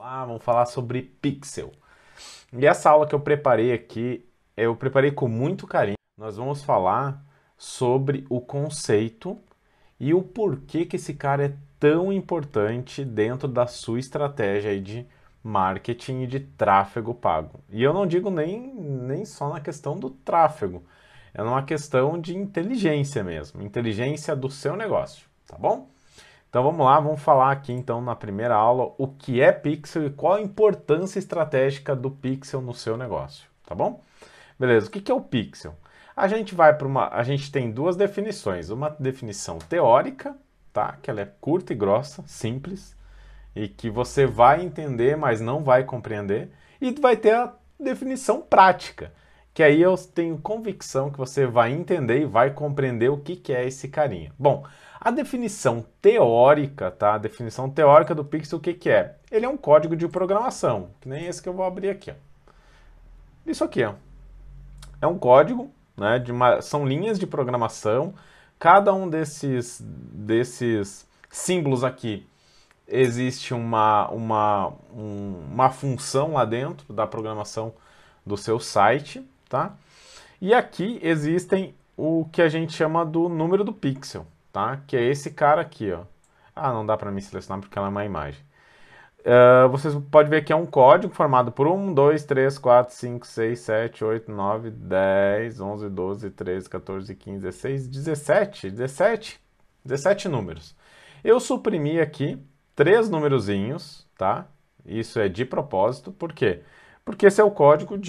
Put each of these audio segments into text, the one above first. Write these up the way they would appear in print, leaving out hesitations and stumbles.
Vamos falar sobre pixel. E essa aula que eu preparei aqui, eu preparei com muito carinho. Nós vamos falar sobre o conceito e o porquê que esse cara é tão importante dentro da sua estratégia aí de marketing e de tráfego pago. E eu não digo nem só na questão do tráfego, é numa questão de inteligência mesmo, inteligência do seu negócio, tá bom? Então vamos lá, vamos falar aqui então na primeira aula o que é pixel e qual a importância estratégica do pixel no seu negócio, tá bom? Beleza, o que é o pixel? A gente tem duas definições, uma definição teórica, tá? Que ela é curta e grossa, simples, e que você vai entender, mas não vai compreender, e vai ter a definição prática, que aí eu tenho convicção que você vai entender e vai compreender o que é esse carinha. Bom, a definição teórica, tá? A definição teórica do pixel, o que é? Ele é um código de programação, que nem esse que eu vou abrir aqui, ó. Isso aqui, ó. É um código, né? São linhas de programação. Cada um desses símbolos aqui existe uma função lá dentro da programação do seu site, tá? E aqui existem o que a gente chama do número do pixel, tá? Que é esse cara aqui, ó. Não dá para me selecionar porque ela é uma imagem. Vocês podem ver que é um código formado por 1, 2, 3, 4, 5, 6, 7, 8, 9, 10, 11, 12, 13, 14, 15, 16, 17 números. Eu suprimi aqui 3 numerozinhos, tá? Isso é de propósito, por quê? Porque esse é o código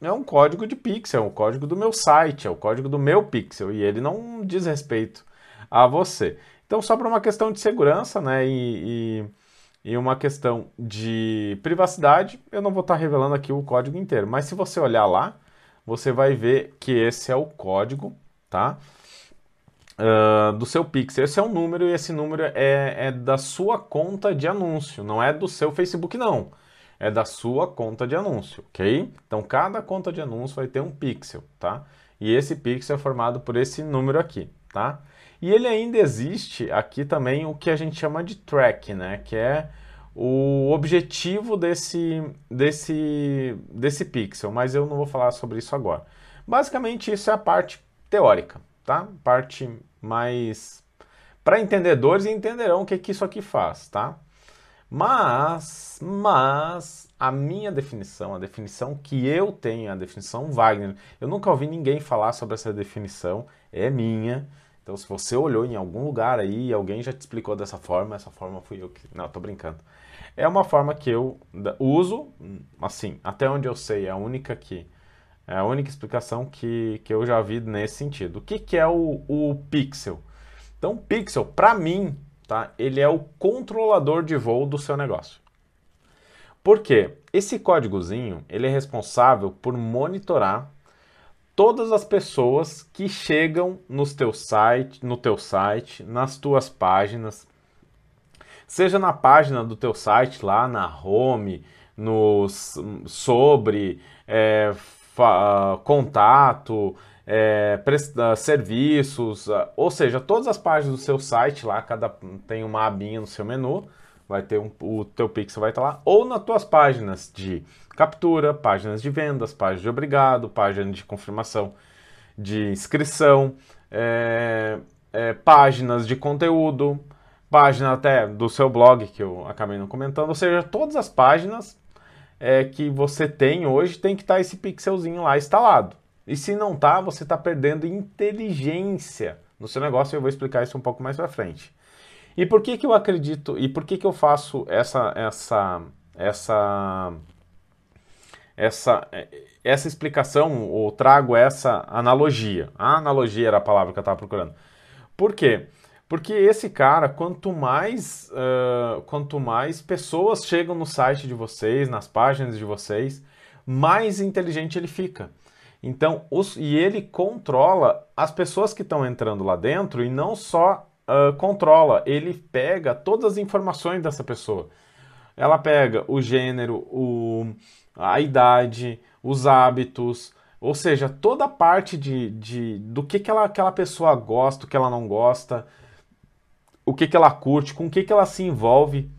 é um código de pixel, é o código do meu site, é o código do meu pixel, e ele não diz respeito a você. Então, só para uma questão de segurança, né, e uma questão de privacidade, eu não vou estar revelando aqui o código inteiro, mas se você olhar lá, você vai ver que esse é o código, tá? Do seu pixel. Esse é um número e esse número é da sua conta de anúncio, não é do seu Facebook, não. É da sua conta de anúncio, ok? Então, cada conta de anúncio vai ter um pixel, tá? E esse pixel é formado por esse número aqui, tá? E ele ainda existe aqui também o que a gente chama de track, né? Que é o objetivo desse pixel, mas eu não vou falar sobre isso agora. Basicamente, isso é a parte teórica, tá? Parte mais para entendedores entenderão o que isso aqui faz, tá? Mas a minha definição, a definição que eu tenho, a definição Wagner, eu nunca ouvi ninguém falar sobre essa definição, é minha. Então, se você olhou em algum lugar aí e alguém já te explicou dessa forma, essa forma fui eu que... Não, tô brincando. É uma forma que eu uso, assim, até onde eu sei, é a única explicação que eu já vi nesse sentido. O que é o pixel? Então, pixel, para mim, tá? Ele é o controlador de voo do seu negócio. Por quê? Esse códigozinho, ele é responsável por monitorar todas as pessoas que chegam no teu site, nas tuas páginas, seja na página do teu site, lá na home, sobre, contato, serviços, ou seja, todas as páginas do seu site lá, tem uma abinha no seu menu, vai ter o teu pixel vai estar lá, ou nas tuas páginas de captura, páginas de vendas, páginas de obrigado, páginas de confirmação de inscrição, páginas de conteúdo, página até do seu blog, que eu acabei não comentando, ou seja, todas as páginas que você tem hoje tem que estar esse pixelzinho lá instalado. E se não tá, você está perdendo inteligência no seu negócio, e eu vou explicar isso um pouco mais para frente. E por que eu acredito, e por que eu faço essa explicação, ou trago essa analogia? A analogia era a palavra que eu estava procurando. Por quê? Porque esse cara, quanto mais pessoas chegam no site de vocês, nas páginas de vocês, mais inteligente ele fica. Então, e ele controla as pessoas que estão entrando lá dentro, e não só controla, ele pega todas as informações dessa pessoa. Ela pega o gênero, a idade, os hábitos, ou seja, toda a parte do que aquela pessoa gosta, o que ela não gosta, o que ela curte, com o que ela se envolve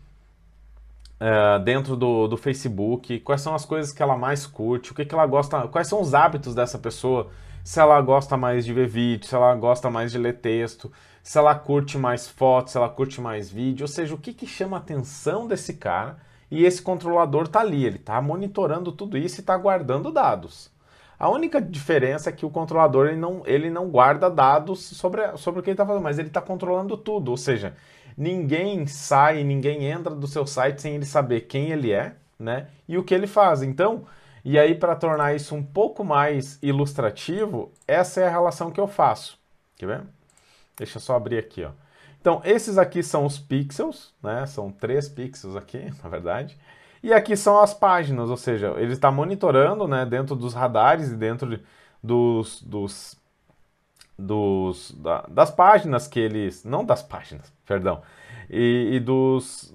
dentro do Facebook, quais são as coisas que ela mais curte, o que, que ela gosta, quais são os hábitos dessa pessoa, se ela gosta mais de ver vídeo, se ela gosta mais de ler texto, se ela curte mais fotos, se ela curte mais vídeo, ou seja, o que, que chama a atenção desse cara, e esse controlador está ali, ele está monitorando tudo isso e está guardando dados. A única diferença é que o controlador ele não guarda dados sobre o que ele está fazendo, mas ele está controlando tudo, ou seja, ninguém sai, ninguém entra do seu site sem ele saber quem ele é, né, e o que ele faz. Então, e aí para tornar isso um pouco mais ilustrativo, essa é a relação que eu faço. Quer ver? Deixa eu só abrir aqui, ó. Então, esses aqui são os pixels, né? São 3 pixels aqui, na verdade. E aqui são as páginas, ou seja, ele está monitorando, né, dentro dos radares e dentro das páginas que eles... Não das páginas, perdão. E dos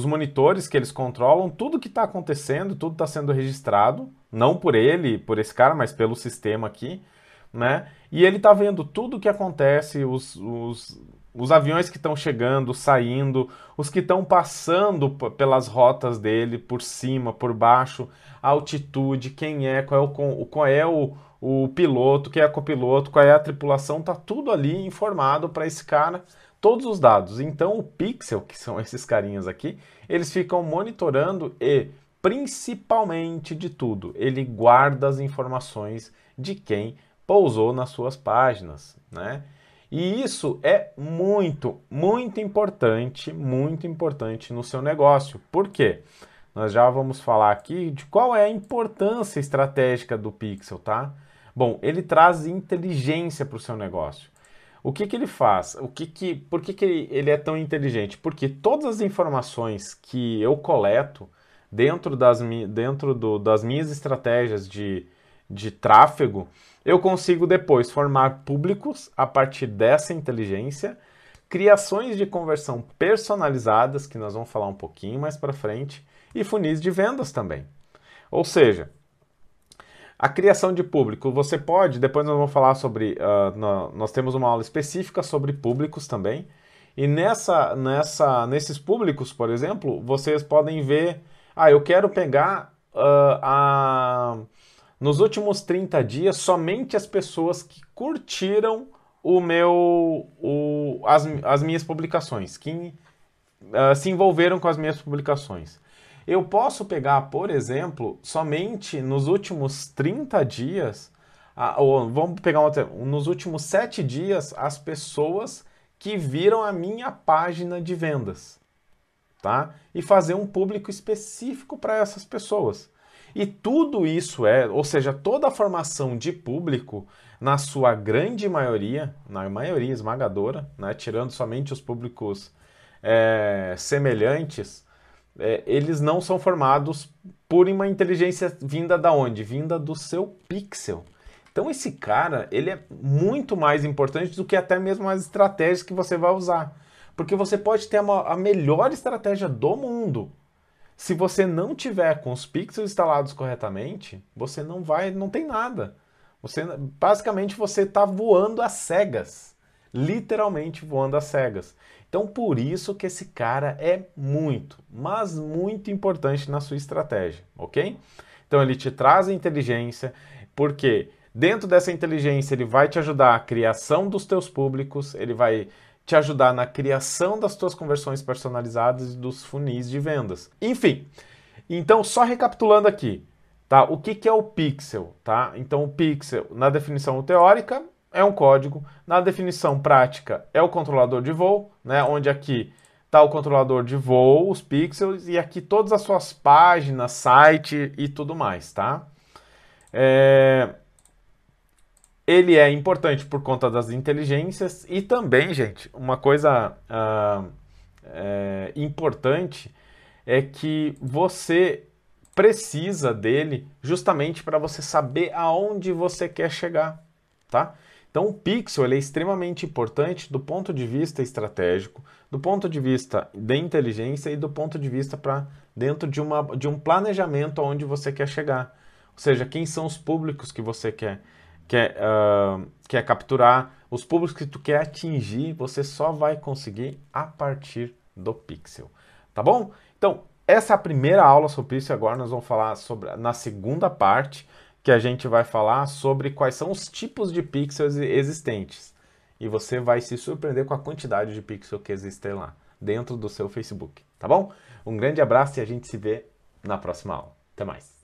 monitores que eles controlam, tudo que está acontecendo, tudo está sendo registrado, não por ele, por esse cara, mas pelo sistema aqui, né? E ele está vendo tudo o que acontece, os aviões que estão chegando, saindo, os que estão passando pelas rotas dele, por cima, por baixo, a altitude, quem é, qual é o piloto, quem é o copiloto, qual é a tripulação, tá tudo ali informado para esse cara, todos os dados. Então o Pixel, que são esses carinhas aqui, eles ficam monitorando e, principalmente de tudo, ele guarda as informações de quem pousou nas suas páginas, né? E isso é muito importante no seu negócio. Por quê? Nós já vamos falar aqui de qual é a importância estratégica do Pixel, tá? Bom, ele traz inteligência para o seu negócio. O que que ele faz? Por que que ele é tão inteligente? Porque todas as informações que eu coleto dentro das minhas estratégias de tráfego, eu consigo depois formar públicos a partir dessa inteligência, criações de conversão personalizadas, que nós vamos falar um pouquinho mais para frente, e funis de vendas também. Ou seja, a criação de público, você pode, depois nós vamos falar sobre, nós temos uma aula específica sobre públicos também, e nesses públicos, por exemplo, vocês podem ver, eu quero pegar nos últimos 30 dias, somente as pessoas que curtiram as minhas publicações, que se envolveram com as minhas publicações. Eu posso pegar, por exemplo, somente nos últimos 30 dias, ou vamos pegar nos últimos 7 dias, as pessoas que viram a minha página de vendas, tá? E fazer um público específico para essas pessoas. E tudo isso ou seja, toda a formação de público, na sua grande maioria, na maioria esmagadora, né, tirando somente os públicos semelhantes, eles não são formados por uma inteligência vinda da onde? Vinda do seu pixel. Então esse cara, ele é muito mais importante do que até mesmo as estratégias que você vai usar. Porque você pode ter a melhor estratégia do mundo. Se você não tiver com os pixels instalados corretamente, você não tem nada. Basicamente você está voando às cegas. Literalmente voando às cegas. Então por isso que esse cara é muito, mas muito importante na sua estratégia, ok? Então ele te traz a inteligência, porque dentro dessa inteligência ele vai te ajudar a criação dos teus públicos, ele vai te ajudar na criação das tuas conversões personalizadas e dos funis de vendas. Enfim, então só recapitulando aqui, tá? O que é o pixel, tá? Então o pixel, na definição teórica, é um código. Na definição prática, é o controlador de voo, né? Onde aqui está o controlador de voo, os pixels, e aqui todas as suas páginas, site e tudo mais, tá? Ele é importante por conta das inteligências e também, gente, uma coisa importante é que você precisa dele justamente para você saber aonde você quer chegar, tá? Então o pixel ele é extremamente importante do ponto de vista estratégico, do ponto de vista de inteligência e do ponto de vista para dentro de um planejamento aonde você quer chegar. Ou seja, quem são os públicos que você quer capturar, os públicos que tu quer atingir, você só vai conseguir a partir do pixel. Tá bom? Então, essa é a primeira aula sobre isso. Agora nós vamos falar sobre, na segunda parte, que a gente vai falar sobre quais são os tipos de pixels existentes. E você vai se surpreender com a quantidade de pixels que existem lá, dentro do seu Facebook, tá bom? Um grande abraço e a gente se vê na próxima aula. Até mais!